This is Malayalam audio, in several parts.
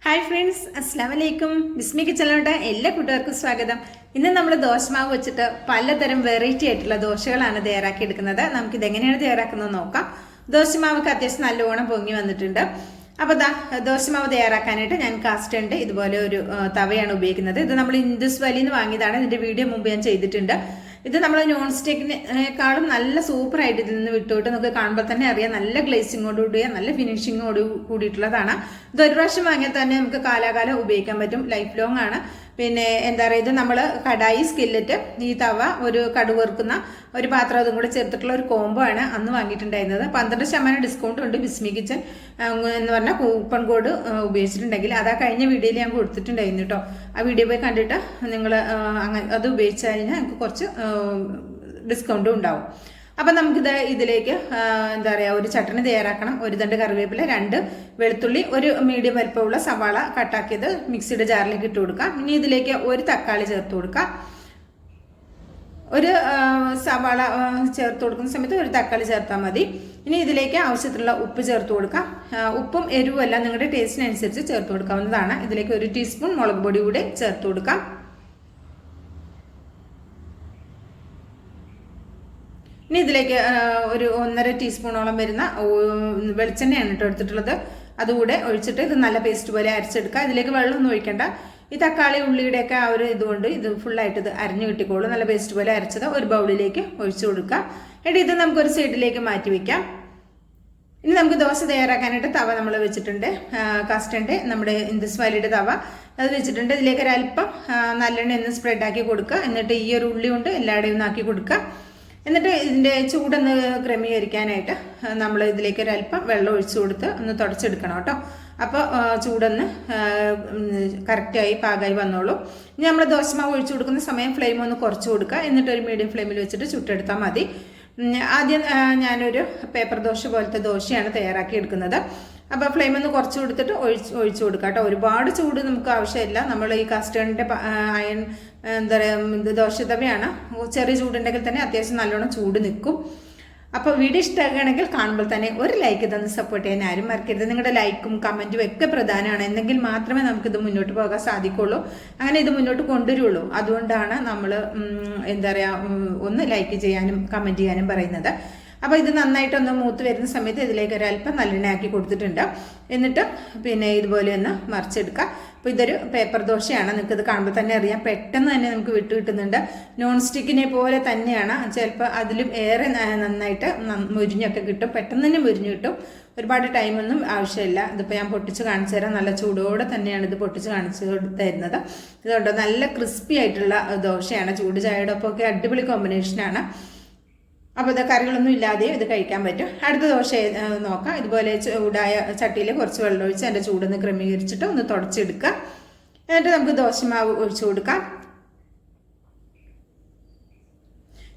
ഹായ് ഫ്രണ്ട്സ്, അസ്സാം വലൈക്കും. ബിസ്മി കിച്ചണിലോട്ട് എല്ലാ കൂട്ടുകാർക്കും സ്വാഗതം. ഇന്ന് നമ്മൾ ദോശമാവ് വെച്ചിട്ട് പലതരം വെറൈറ്റി ആയിട്ടുള്ള ദോശകളാണ് തയ്യാറാക്കി എടുക്കുന്നത്. നമുക്കിത് എങ്ങനെയാണ് തയ്യാറാക്കുന്നത് നോക്കാം. ദോശമാവൊക്കെ അത്യാവശ്യം നല്ലോണം പൊങ്ങി വന്നിട്ടുണ്ട്. അപ്പോൾ ദോശമാവ് തയ്യാറാക്കാനായിട്ട് ഞാൻ കാസ്റ്റ് ഇതുപോലെ ഒരു തവയാണ് ഉപയോഗിക്കുന്നത്. ഇത് നമ്മൾ ഇൻഡസ് വാലിയിൽ നിന്ന് വാങ്ങിയതാണ്. ഇതിൻ്റെ വീഡിയോ മുമ്പ് ഞാൻ ചെയ്തിട്ടുണ്ട്. ഇത് നമ്മൾ നോൺ സ്റ്റിക്കിനേക്കാളും നല്ല സൂപ്പറായിട്ട് ഇതിൽ നിന്ന് വിട്ടുവിട്ട് നമുക്ക് കാണുമ്പോൾ തന്നെ അറിയാം, നല്ല ഗ്ലേസിങ്ങോടുകൂടിയ നല്ല ഫിനിഷിങ്ങോട് കൂടിയിട്ടുള്ളതാണ്. ഇത് ഒരു പ്രാവശ്യം വാങ്ങിയാൽ തന്നെ നമുക്ക് കാലാകാലം ഉപയോഗിക്കാൻ പറ്റും. ലൈഫ് ലോങ് ആണ്. പിന്നെ എന്താ പറയുക, ഇത് നമ്മൾ കടായി, സ്കില്ലറ്റ്, ഈ തവ, ഒരു കടുക് വറുക്കുന്ന ഒരു പാത്രം, അതും കൂടെ ചേർത്തിട്ടുള്ള ഒരു കോംബോ ആണ് അന്ന് വാങ്ങിയിട്ടുണ്ടായിരുന്നത്. 12% ഡിസ്കൗണ്ട് ഉണ്ട് ബിസ്മി കിച്ചൻ എന്ന് പറഞ്ഞാൽ കൂപ്പൺ കോഡ് ഉപയോഗിച്ചിട്ടുണ്ടെങ്കിൽ. അത് കഴിഞ്ഞ വീഡിയോയിൽ ഞാൻ കൊടുത്തിട്ടുണ്ടായിരുന്നു കേട്ടോ. ആ വീഡിയോ പോയി കണ്ടിട്ട് നിങ്ങൾ അങ്ങനെ അത് ഉപയോഗിച്ച് കഴിഞ്ഞാൽ നമുക്ക് കുറച്ച് ഡിസ്കൗണ്ടും ഉണ്ടാവും. അപ്പം നമുക്കിത് ഇതിലേക്ക് എന്താ പറയുക, ഒരു ചട്ടണി തയ്യാറാക്കണം. ഒരു തണ്ട് കറിവേപ്പില, 2 വെളുത്തുള്ളി, ഒരു മീഡിയം വലിപ്പമുള്ള സവാള കട്ടാക്കിയത് മിക്സിയുടെ ജാറിലേക്ക് ഇട്ട് കൊടുക്കാം. ഇനി ഇതിലേക്ക് ഒരു തക്കാളി ചേർത്ത് കൊടുക്കാം. ഒരു സവാള ചേർത്ത് കൊടുക്കുന്ന സമയത്ത് ഒരു തക്കാളി ചേർത്താൽ മതി. ഇനി ഇതിലേക്ക് ആവശ്യത്തിനുള്ള ഉപ്പ് ചേർത്ത് കൊടുക്കാം. ഉപ്പും എരിവും എല്ലാം നിങ്ങളുടെ ടേസ്റ്റിനനുസരിച്ച് ചേർത്ത് കൊടുക്കാവുന്നതാണ്. ഇതിലേക്ക് 1 ടീസ്പൂൺ മുളക് പൊടി കൂടെ ചേർത്ത് കൊടുക്കാം. ഇനി ഇതിലേക്ക് ഒരു 1.5 ടീസ്പൂണോളം വരുന്ന വെളിച്ചെണ്ണയാണ് കേട്ടോ എടുത്തിട്ടുള്ളത്. അതുകൂടെ ഒഴിച്ചിട്ട് ഇത് നല്ല പേസ്റ്റ് പോലെ അരച്ചെടുക്കുക. ഇതിലേക്ക് വെള്ളമൊന്നും ഒഴിക്കേണ്ട. ഈ തക്കാളി ഉള്ളിയുടെയൊക്കെ ആ ഒരു ഇതുകൊണ്ട് ഇത് ഫുള്ളായിട്ട് ഇത് അരഞ്ഞു കിട്ടിക്കോളും. നല്ല പേസ്റ്റ് പോലെ അരച്ചത് ഒരു ബൗളിലേക്ക് ഒഴിച്ചു കൊടുക്കുക. എന്നിട്ട് ഇത് നമുക്കൊരു സൈഡിലേക്ക് മാറ്റി വയ്ക്കാം. ഇനി നമുക്ക് ദോശ തയ്യാറാക്കാനായിട്ട് തവ നമ്മൾ വെച്ചിട്ടുണ്ട്. കാസ്റ്റ് നമ്മുടെ ഇൻഡസ് വാലിയുടെ തവ അത് വെച്ചിട്ടുണ്ട്. ഇതിലേക്ക് ഒരല്പം നല്ലെണ്ണ ഒന്ന് സ്പ്രെഡാക്കി കൊടുക്കുക. എന്നിട്ട് ഈ ഒരു ഉള്ളി കൊണ്ട് എല്ലായിടെയും ഒന്ന് ആക്കി കൊടുക്കുക. എന്നിട്ട് ഇതിൻ്റെ ചൂടൊന്ന് ക്രമീകരിക്കാനായിട്ട് നമ്മൾ ഇതിലേക്ക് ഒരല്പം വെള്ളം ഒഴിച്ചു കൊടുത്ത് ഒന്ന് തുടച്ചെടുക്കണം കേട്ടോ. അപ്പോൾ ചൂടൊന്ന് കറക്റ്റായി പാകമായി വന്നോളൂ. ഇനി നമ്മൾ ദോശമാവ് ഒഴിച്ചു കൊടുക്കുന്ന സമയം ഫ്ലെയിം ഒന്ന് കുറച്ച് കൊടുക്കുക. എന്നിട്ട് ഒരു മീഡിയം ഫ്ലെയിമിൽ വെച്ചിട്ട് ചുട്ടെടുത്താൽ മതി. ആദ്യം ഞാനൊരു പേപ്പർ ദോശ പോലത്തെ ദോശയാണ് തയ്യാറാക്കി എടുക്കുന്നത്. അപ്പോൾ ഫ്ലെയിം ഒന്ന് കുറച്ച് കൊടുത്തിട്ട് ഒഴിച്ചു കൊടുക്കുക കേട്ടോ. ഒരുപാട് ചൂട് നമുക്ക് ആവശ്യമില്ല. നമ്മൾ ഈ കാസ്റ്റേണിൻ്റെ അയൺ എന്താ പറയുക, ദോശ തവയാണ്. ചെറിയ ചൂടുണ്ടെങ്കിൽ തന്നെ അത്യാവശ്യം നല്ലോണം ചൂട് നിൽക്കും. അപ്പോൾ വീഡിയോ ഇഷ്ടമാക്കുകയാണെങ്കിൽ കാണുമ്പോൾ തന്നെ ഒരു ലൈക്ക് തന്ന് സപ്പോർട്ട് ചെയ്യാൻ ആരും മറക്കരുത്. നിങ്ങളുടെ ലൈക്കും കമൻറ്റും ഒക്കെ പ്രധാനമാണ്. എന്നെങ്കിൽ മാത്രമേ നമുക്കിത് മുന്നോട്ട് പോകാൻ സാധിക്കുള്ളൂ, അങ്ങനെ ഇത് മുന്നോട്ട് കൊണ്ടുവരുള്ളൂ. അതുകൊണ്ടാണ് നമ്മൾ എന്താ പറയുക, ഒന്ന് ലൈക്ക് ചെയ്യാനും കമൻറ്റ് ചെയ്യാനും പറയുന്നത്. അപ്പോൾ ഇത് നന്നായിട്ടൊന്ന് മൂത്ത് വരുന്ന സമയത്ത് ഇതിലേക്ക് ഒരല്പം നല്ലെണ്ണ ആക്കി കൊടുത്തിട്ടുണ്ട്. എന്നിട്ട് പിന്നെ ഇതുപോലെ ഒന്ന് മറിച്ചെടുക്കുക. അപ്പോൾ ഇതൊരു പേപ്പർ ദോശയാണ്. നിങ്ങൾക്കിത് കാണുമ്പോൾ തന്നെ അറിയാം, പെട്ടെന്ന് തന്നെ നമുക്ക് വിട്ട് കിട്ടുന്നുണ്ട്. നോൺ സ്റ്റിക്കിനെ പോലെ തന്നെയാണ്. ചിലപ്പോൾ അതിലും ഏറെ നന്നായിട്ട് മുരിഞ്ഞൊക്കെ കിട്ടും. പെട്ടെന്ന് തന്നെ മുരിഞ്ഞ് കിട്ടും. ഒരുപാട് ടൈമൊന്നും ആവശ്യമില്ല. ഇതിപ്പോൾ ഞാൻ പൊട്ടിച്ച് കാണിച്ചു തരാം. നല്ല ചൂടോടെ തന്നെയാണ് ഇത് പൊട്ടിച്ച് കാണിച്ചു തരുന്നത്. ഇതുകൊണ്ട് നല്ല ക്രിസ്പി ആയിട്ടുള്ള ദോശയാണ്. ചൂട് ചായയുടെ ഒപ്പമൊക്കെ അടിപൊളി കോമ്പിനേഷനാണ്. അപ്പോൾ ഇത് കറികളൊന്നും ഇല്ലാതെ ഇത് കഴിക്കാൻ പറ്റും. അടുത്ത ദോശ നോക്കാം. ഇതുപോലെ ചൂടായ ചട്ടിയിൽ കുറച്ച് വെള്ളം ഒഴിച്ച് അതിൻ്റെ ചൂടൊന്ന് ക്രമീകരിച്ചിട്ട് ഒന്ന് തുടച്ചെടുക്കുക. എന്നിട്ട് നമുക്ക് ദോശമാവ് ഒഴിച്ചു കൊടുക്കാം.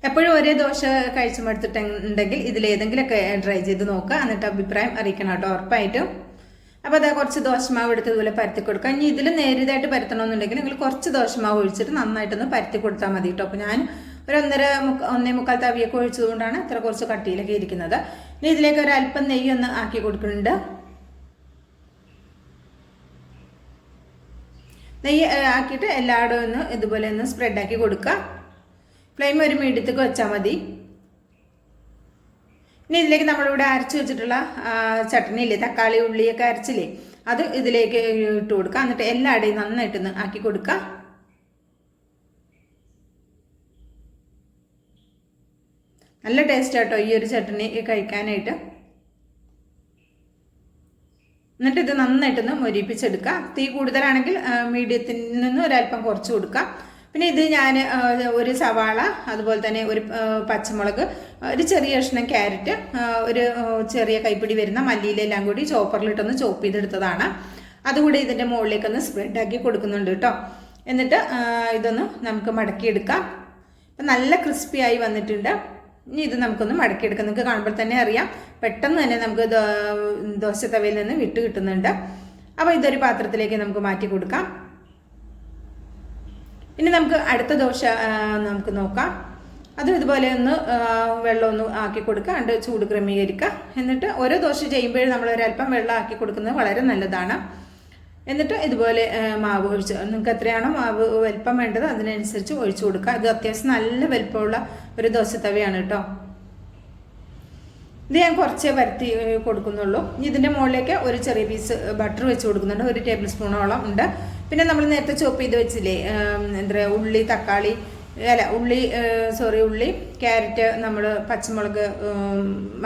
എപ്പോഴും ഒരേ ദോശ കഴിച്ചു മടുത്തിട്ടുണ്ടെങ്കിൽ ഇതിലേതെങ്കിലുമൊക്കെ ട്രൈ ചെയ്ത് നോക്കുക. എന്നിട്ട് അഭിപ്രായം അറിയിക്കണം കേട്ടോ, ഉറപ്പായിട്ടും. അപ്പോൾ അതാ കുറച്ച് ദോശമാവ് എടുത്ത് ഇതുപോലെ പരത്തി കൊടുക്കുക. ഇനി ഇതിൽ നേരിയതായിട്ട് പരത്തണമെന്നുണ്ടെങ്കിൽ നിങ്ങൾ കുറച്ച് ദോശമാവ് ഒഴിച്ചിട്ട് നന്നായിട്ടൊന്ന് പരത്തി കൊടുത്താൽ മതി കേട്ടോ. അപ്പോൾ ഞാൻ ഒരു 1.25 തവിയൊക്കെ ഒഴിച്ചതുകൊണ്ടാണ് ഇത്ര കുറച്ച് കട്ടിയിലൊക്കെ ഇരിക്കുന്നത്. ഇനി ഇതിലേക്ക് ഒരല്പം നെയ്യ് ഒന്ന് ആക്കി കൊടുക്കുന്നുണ്ട്. നെയ്യ് ആക്കിയിട്ട് എല്ലായിടവും ഒന്ന് ഇതുപോലെ ഒന്ന് സ്പ്രെഡാക്കി കൊടുക്കുക. ഫ്ലെയിം ഒരു മീഡിയത്തേക്ക് വെച്ചാൽ മതി. ഇനി ഇതിലേക്ക് നമ്മളിവിടെ അരച്ച് വെച്ചിട്ടുള്ള ചട്നി ഇല്ലേ, തക്കാളി ഉള്ളിയൊക്കെ അരച്ചില്ലേ, അത് ഇതിലേക്ക് ഇട്ട് കൊടുക്കുക. എന്നിട്ട് എല്ലായിടെയും നന്നായിട്ടൊന്ന് ആക്കി കൊടുക്കുക. നല്ല ടേസ്റ്റ് ആട്ടോ ഈ ഒരു ചട്നി കഴിക്കാനായിട്ട്. എന്നിട്ട് ഇത് നന്നായിട്ടൊന്ന് മൊരിപ്പിച്ചെടുക്കുക. തീ കൂടുതലാണെങ്കിൽ മീഡിയത്തിൽ നിന്ന് ഒരല്പം കുറച്ച് കൊടുക്കുക. പിന്നെ ഇത് ഞാൻ ഒരു സവാള, അതുപോലെ തന്നെ ഒരു പച്ചമുളക്, ഒരു ചെറിയ കഷ്ണം ക്യാരറ്റ്, ഒരു ചെറിയ കൈപ്പിടി വരുന്ന മല്ലിയിലെല്ലാം കൂടി ചോപ്പറിലിട്ടൊന്ന് ചോപ്പ് ചെയ്തെടുത്തതാണ്. അതുകൂടി ഇതിൻ്റെ മുകളിലേക്കൊന്ന് സ്പ്രെഡാക്കി കൊടുക്കുന്നുണ്ട് കേട്ടോ. എന്നിട്ട് ഇതൊന്ന് നമുക്ക് മടക്കിയെടുക്കാം. അപ്പം നല്ല ക്രിസ്പി ആയി വന്നിട്ടുണ്ട്. ഇനി ഇത് നമുക്കൊന്ന് മടക്കിയെടുക്കാം. നിങ്ങൾക്ക് കാണുമ്പോൾ തന്നെ അറിയാം, പെട്ടെന്ന് തന്നെ നമുക്ക് ദോശ തവയിൽ നിന്ന് വിട്ട് കിട്ടുന്നുണ്ട്. അപ്പോൾ ഇതൊരു പാത്രത്തിലേക്ക് നമുക്ക് മാറ്റി കൊടുക്കാം. ഇനി നമുക്ക് അടുത്ത ദോശ നമുക്ക് നോക്കാം. അതും ഇതുപോലെ ഒന്ന് വെള്ളമൊന്ന് ആക്കി കൊടുക്കുക. അതിൻ്റെ ചൂട് ക്രമീകരിക്കുക. എന്നിട്ട് ഓരോ ദോശ ചെയ്യുമ്പോഴും നമ്മൾ ഒരല്പം വെള്ളം ആക്കി കൊടുക്കുന്നത് വളരെ നല്ലതാണ്. എന്നിട്ട് ഇതുപോലെ മാവ് ഒഴിച്ച് നിങ്ങൾക്ക് എത്രയാണോ മാവ് വലിപ്പം വേണ്ടത് അതിനനുസരിച്ച് ഒഴിച്ചു കൊടുക്കുക. ഇത് അത്യാവശ്യം നല്ല വലിപ്പമുള്ള ഒരു ദോശത്തവയാണ് കേട്ടോ. ഇത് ഞാൻ കുറച്ചേ പരത്തി കൊടുക്കുന്നുള്ളൂ. ഇതിൻ്റെ മുകളിലേക്ക് ഒരു ചെറിയ പീസ് ബട്ടർ വെച്ച് കൊടുക്കുന്നുണ്ട്, 1 ടേബിൾ സ്പൂണോളം ഉണ്ട്. പിന്നെ നമ്മൾ നേരത്തെ ചോപ്പ് ചെയ്ത് വെച്ചില്ലേ എന്താ ഉള്ളി, തക്കാളി ഉള്ളി, ക്യാരറ്റ്, നമ്മൾ പച്ചമുളക്,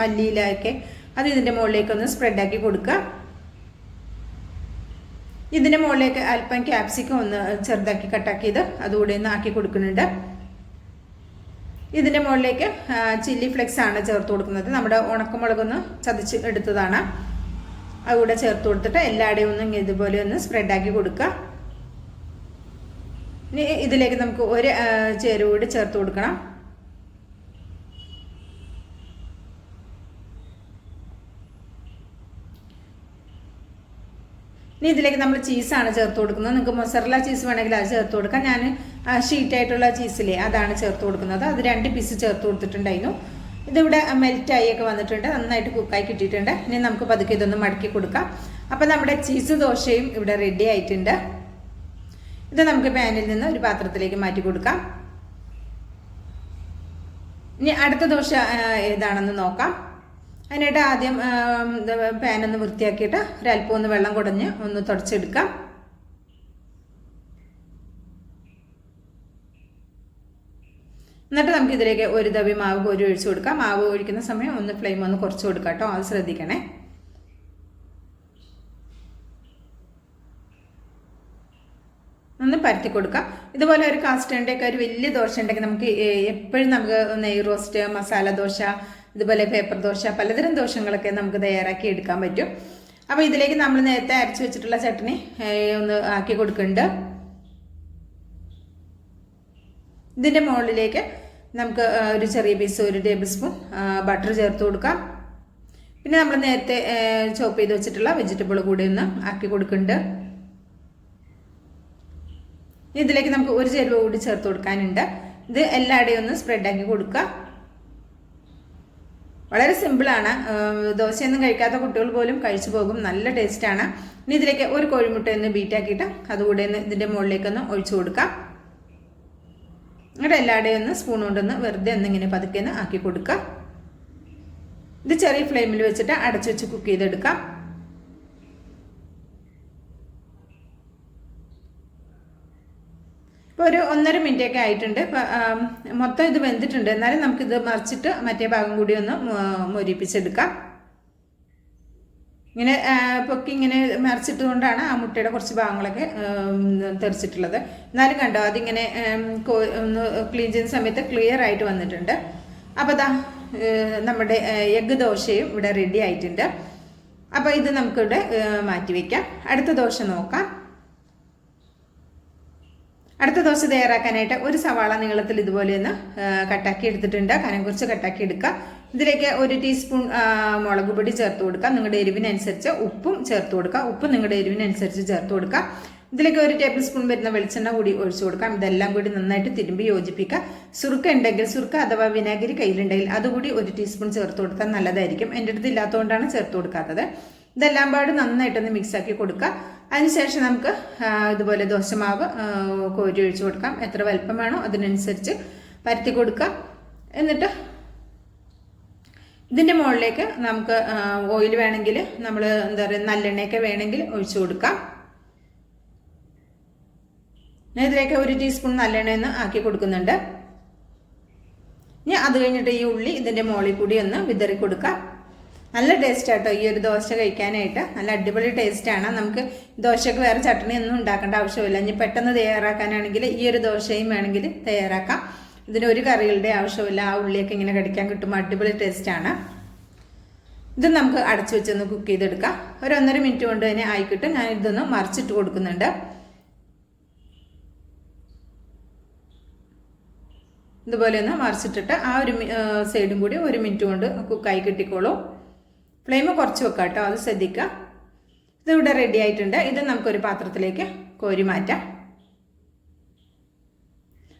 മല്ലിയിലൊക്കെ അത് ഇതിൻ്റെ മുകളിലേക്കൊന്ന് സ്പ്രെഡാക്കി കൊടുക്കുക. ഇതിൻ്റെ മുകളിലേക്ക് അല്പം ക്യാപ്സിക്കം ഒന്ന് ചെറുതാക്കി കട്ടാക്കിയത് അതുകൂടെ ഒന്ന് ആക്കി കൊടുക്കുന്നുണ്ട്. ഇതിൻ്റെ മുകളിലേക്ക് ചില്ലി ഫ്ലെക്സ് ആണ് ചേർത്ത് കൊടുക്കുന്നത്. നമ്മുടെ ഉണക്കമുളകൊന്ന് ചതച്ച് എടുത്തതാണ്, അതുകൂടെ ചേർത്ത് കൊടുത്തിട്ട് എല്ലായിടെയും ഒന്ന് ഇതുപോലെ ഒന്ന് സ്പ്രെഡാക്കി കൊടുക്കുക. ഇനി ഇതിലേക്ക് നമുക്ക് ഒരു ചേരുവ കൂടി ചേർത്ത് കൊടുക്കണം. ഇനി ഇതിലേക്ക് നമ്മൾ ചീസാണ് ചേർത്ത് കൊടുക്കുന്നത്. നിങ്ങൾക്ക് മൊസറല്ല ചീസ് വേണമെങ്കിൽ അത് ചേർത്ത് കൊടുക്കാം. ഞാൻ ഷീറ്റായിട്ടുള്ള ചീസില്ലേ അതാണ് ചേർത്ത് കൊടുക്കുന്നത്. അത് 2 പീസ് ചേർത്ത് കൊടുത്തിട്ടുണ്ടായിരുന്നു. ഇതിവിടെ മെൽറ്റായി ഒക്കെ വന്നിട്ടുണ്ട്, നന്നായിട്ട് കുക്കായി കിട്ടിയിട്ടുണ്ട്. ഇനി നമുക്ക് പതുക്കെ ഇതൊന്ന് മടക്കി കൊടുക്കാം. അപ്പം നമ്മുടെ ചീസ് ദോശയും ഇവിടെ റെഡി ആയിട്ടുണ്ട്. ഇത് നമുക്ക് പാനിൽ നിന്ന് ഒരു പാത്രത്തിലേക്ക് മാറ്റി കൊടുക്കാം. ഇനി അടുത്ത ദോശ ഏതാണെന്ന് നോക്കാം. അതിനായിട്ട് ആദ്യം പാനൊന്ന് വൃത്തിയാക്കിയിട്ട് ഒരല്പം ഒന്ന് വെള്ളം കുടഞ്ഞ് ഒന്ന് തുടച്ചെടുക്കാം. എന്നിട്ട് നമുക്കിതിലേക്ക് ഒരു തവി മാവ് കോരി ഒഴിച്ചു കൊടുക്കാം. മാവ് ഒഴിക്കുന്ന സമയം ഒന്ന് ഫ്ലെയിം ഒന്ന് കുറച്ച് കൊടുക്കാം കേട്ടോ, അത് ശ്രദ്ധിക്കണേ. ഒന്ന് പരത്തി കൊടുക്കാം. ഇതുപോലെ ഒരു കാസ്റ്റേൻ്റെ ഒക്കെ ഒരു വലിയ ദോശ ഉണ്ടെങ്കിൽ നമുക്ക് എപ്പോഴും നമുക്ക് നെയ് റോസ്റ്റ്, മസാല ദോശ, ഇതുപോലെ പേപ്പർ ദോശ, പലതരം ദോശകളൊക്കെ നമുക്ക് തയ്യാറാക്കി എടുക്കാൻ പറ്റും. അപ്പോൾ ഇതിലേക്ക് നമ്മൾ നേരത്തെ അരച്ച് വെച്ചിട്ടുള്ള ചട്നി ഒന്ന് ആക്കി കൊടുക്കുന്നുണ്ട്. ഇതിൻ്റെ മുകളിലേക്ക് നമുക്ക് ഒരു ചെറിയ പീസ് 1 ടേബിൾ സ്പൂൺ ബട്ടർ ചേർത്ത് കൊടുക്കാം. പിന്നെ നമ്മൾ നേരത്തെ ചോപ്പ് ചെയ്ത് വെച്ചിട്ടുള്ള വെജിറ്റബിൾ കൂടി ഒന്ന് ആക്കി കൊടുക്കുന്നുണ്ട്. ഇതിലേക്ക് നമുക്ക് ഒരു ചേരുവ കൂടി ചേർത്ത് കൊടുക്കാനുണ്ട്. ഇത് എല്ലായിടെയും ഒന്ന് സ്പ്രെഡാക്കി കൊടുക്കുക. വളരെ സിമ്പിളാണ്. ദോശയൊന്നും കഴിക്കാത്ത കുട്ടികൾ പോലും കഴിച്ചു പോകും, നല്ല ടേസ്റ്റാണ്. ഇനി ഇതിലേക്ക് ഒരു കോഴിമുട്ട ഒന്ന് ബീറ്റാക്കിയിട്ട് അതുകൂടെ ഒന്ന് ഇതിൻ്റെ മുകളിലേക്കൊന്ന് ഒഴിച്ചു കൊടുക്കാം. എന്നിട്ട് എല്ലായിടെയും ഒന്ന് സ്പൂൺ കൊണ്ടൊന്ന് വെറുതെ ഒന്നിങ്ങനെ പതുക്കെ ഒന്ന് ആക്കി കൊടുക്കുക. ഇത് ചെറിയ ഫ്ലെയിമിൽ വെച്ചിട്ട് അടച്ചു വെച്ച് കുക്ക് ചെയ്തെടുക്കാം. ഇപ്പോൾ ഒരു 1.5 മിനിറ്റൊക്കെ ആയിട്ടുണ്ട്. മൊത്തം ഇത് വെന്തിട്ടുണ്ട്. എന്നാലും നമുക്കിത് മറിച്ചിട്ട് മറ്റേ ഭാഗം കൂടി ഒന്ന് മൊരിപ്പിച്ചെടുക്കാം. ഇങ്ങനെ പൊക്കി ഇങ്ങനെ മറിച്ചിട്ടുകൊണ്ടാണ് ആ മുട്ടയുടെ കുറച്ച് ഭാഗങ്ങളൊക്കെ തെറിച്ചിട്ടുള്ളത്. എന്നാലും കണ്ടോ അതിങ്ങനെ ഒന്ന് ക്ലീൻ ചെയ്യുന്ന സമയത്ത് ക്ലിയർ ആയിട്ട് വന്നിട്ടുണ്ട്. അപ്പോൾ ദാ നമ്മുടെ എഗ്ഗ് ദോശയും ഇവിടെ റെഡി ആയിട്ടുണ്ട്. അപ്പോൾ ഇത് നമുക്കിവിടെ മാറ്റി വയ്ക്കാം. അടുത്ത ദോശ നോക്കാം. അടുത്ത ദോശ തയ്യാറാക്കാനായിട്ട് ഒരു സവാള നീളത്തിൽ ഇതുപോലെ ഒന്ന് കട്ടാക്കി എടുത്തിട്ടുണ്ട്. കനം കുറച്ച് കട്ടാക്കി എടുക്കുക. ഇതിലേക്ക് 1 ടീസ്പൂൺ മുളക് പൊടി ചേർത്ത് കൊടുക്കുക. നിങ്ങളുടെ എരിവിനനുസരിച്ച് ഉപ്പും ചേർത്ത് കൊടുക്കുക. ഉപ്പ് നിങ്ങളുടെ എരിവിനനുസരിച്ച് ചേർത്ത് കൊടുക്കുക. ഇതിലേക്ക് 1 ടേബിൾ സ്പൂൺ വരുന്ന വെളിച്ചെണ്ണ കൂടി ഒഴിച്ചു കൊടുക്കാം. ഇതെല്ലാം കൂടി നന്നായിട്ട് തിരുമ്പി യോജിപ്പിക്കുക. സുറുക്ക ഉണ്ടെങ്കിൽ, സുറുക്ക അഥവാ വിനാഗിരി കയ്യിലുണ്ടെങ്കിൽ അതുകൂടി 1 ടീസ്പൂൺ ചേർത്ത് കൊടുത്താൽ നല്ലതായിരിക്കും. എൻ്റെ അടുത്ത് ഇല്ലാത്തതുകൊണ്ടാണ് ചേർത്ത് കൊടുക്കാത്തത്. ഇതെല്ലാം പാട് നന്നായിട്ടൊന്ന് മിക്സാക്കി കൊടുക്കുക. അതിനുശേഷം നമുക്ക് ഇതുപോലെ ദോശമാവ് കോരി ഒഴിച്ചു കൊടുക്കാം. എത്ര വലിപ്പം വേണോ അതിനനുസരിച്ച് പരത്തി കൊടുക്കുക. എന്നിട്ട് ഇതിൻ്റെ മുകളിലേക്ക് നമുക്ക് ഓയിൽ വേണമെങ്കിൽ നമ്മൾ എന്താ പറയുക നല്ലെണ്ണയൊക്കെ വേണമെങ്കിൽ ഒഴിച്ചു കൊടുക്കാം. ഇതിലേക്ക് 1 ടീസ്പൂൺ നല്ലെണ്ണയൊന്ന് ആക്കി കൊടുക്കുന്നുണ്ട്. ഇനി അത് കഴിഞ്ഞിട്ട് ഈ ഉള്ളി ഇതിൻ്റെ മുകളിൽ കൂടി ഒന്ന് വിതറി കൊടുക്കാം. നല്ല ടേസ്റ്റ് ആട്ടോ ഈ ഒരു ദോശ കഴിക്കാനായിട്ട്, നല്ല അടിപൊളി ടേസ്റ്റാണ്. നമുക്ക് ദോശയ്ക്ക് വേറെ ചട്നി ഒന്നും ഉണ്ടാക്കേണ്ട ആവശ്യമില്ല. ഇനി പെട്ടെന്ന് തയ്യാറാക്കാനാണെങ്കിൽ ഈ ഒരു ദോശയും വേണമെങ്കിൽ തയ്യാറാക്കാം. ഇതിനൊരു കറികളുടെ ആവശ്യമില്ല. ആ ഉള്ളിയൊക്കെ ഇങ്ങനെ കടിക്കാൻ കിട്ടുമ്പോൾ അടിപൊളി ടേസ്റ്റാണ്. ഇത് നമുക്ക് അടച്ചു വെച്ചൊന്ന് കുക്ക് ചെയ്തെടുക്കാം. ഒരു 1.5 മിനിറ്റ് കൊണ്ട് തന്നെ ആയിക്കിട്ട് ഞാൻ ഇതൊന്ന് മറിച്ചിട്ട് കൊടുക്കുന്നുണ്ട്. ഇതുപോലെ ഒന്ന് മറിച്ചിട്ടിട്ട് ആ ഒരു സൈഡും കൂടി 1 മിനിറ്റ് കൊണ്ട് കുക്കായി കിട്ടിക്കോളൂ. ഫ്ലെയിം കുറച്ച് വെക്കാം കേട്ടോ, അത് ശ്രദ്ധിക്കുക. ഇതിവിടെ റെഡി ആയിട്ടുണ്ട്. ഇത് നമുക്കൊരു പാത്രത്തിലേക്ക് കോരി മാറ്റാം.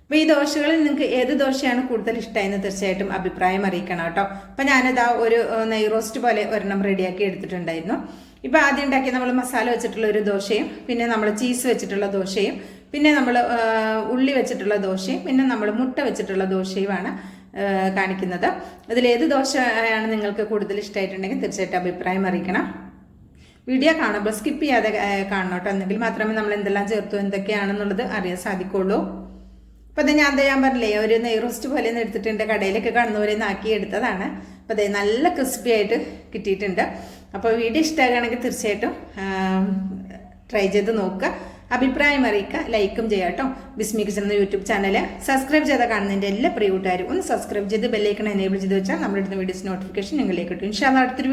അപ്പോൾ ഈ ദോശകളിൽ നിങ്ങൾക്ക് ഏത് ദോശയാണ് കൂടുതൽ ഇഷ്ടമായെന്ന് തീർച്ചയായിട്ടും അഭിപ്രായം അറിയിക്കണം കേട്ടോ. അപ്പോൾ ഞാനിതാ ഒരു നെയ് റോസ്റ്റ് പോലെ ഒരെണ്ണം റെഡിയാക്കി എടുത്തിട്ടുണ്ടായിരുന്നു. ഇപ്പോൾ ആദ്യം ഉണ്ടാക്കിയ നമ്മൾ മസാല വെച്ചിട്ടുള്ള ഒരു ദോശയും, പിന്നെ നമ്മൾ ചീസ് വെച്ചിട്ടുള്ള ദോശയും, പിന്നെ നമ്മൾ ഉള്ളി വെച്ചിട്ടുള്ള ദോശയും, പിന്നെ നമ്മൾ മുട്ട വെച്ചിട്ടുള്ള ദോശയുമാണ് കാണിക്കുന്നത്. ഇതിലേത് ദോശയാണ് നിങ്ങൾക്ക് കൂടുതൽ ഇഷ്ടമായിട്ടുണ്ടെങ്കിൽ തീർച്ചയായിട്ടും അഭിപ്രായം അറിയിക്കണം. വീഡിയോ കാണുമ്പോൾ സ്കിപ്പ് ചെയ്യാതെ കാണണം കേട്ടോ, എന്നെങ്കിൽ മാത്രമേ നമ്മൾ എന്തെല്ലാം ചേർത്തു എന്തൊക്കെയാണെന്നുള്ളത് അറിയാൻ സാധിക്കുള്ളൂ. അപ്പോൾ അത് ഞാൻ പറഞ്ഞില്ലേ, ഒരു നെയ് റോസ്റ്റ് പോലെ എടുത്തിട്ടുണ്ട്, കടയിലൊക്കെ കാണുന്ന പോലെ നാക്കി എടുത്തതാണ്. അപ്പോൾ അതേ നല്ല ക്രിസ്പി ആയിട്ട് കിട്ടിയിട്ടുണ്ട്. അപ്പോൾ വീഡിയോ ഇഷ്ടമാകുകയാണെങ്കിൽ തീർച്ചയായിട്ടും ട്രൈ ചെയ്ത് നോക്കുക, അഭിപ്രായം അറിയിക്കുക, ലൈക്കും ചെയ്യാം കേട്ടോ. ബിസ്മി കിച്ചൻ എന്ന യൂട്യൂബ് ചാനൽ സബ്സ്ക്രൈബ് ചെയ്ത കാണുന്നതിൻ്റെ എല്ലാ പ്രിയ കൂട്ടുകാരും ഒന്ന് സബ്സ്ക്രൈബ് ചെയ്ത് ബെല്ലൈക്കൺ എനേബിൾ ചെയ്ത് വെച്ചാൽ നമ്മുടെ അടുത്ത വീഡിയോസ് നോട്ടിഫിക്കേഷൻ നിങ്ങളിലേക്ക് കിട്ടും. ഇൻഷാല്ലാ അടുത്തൊരു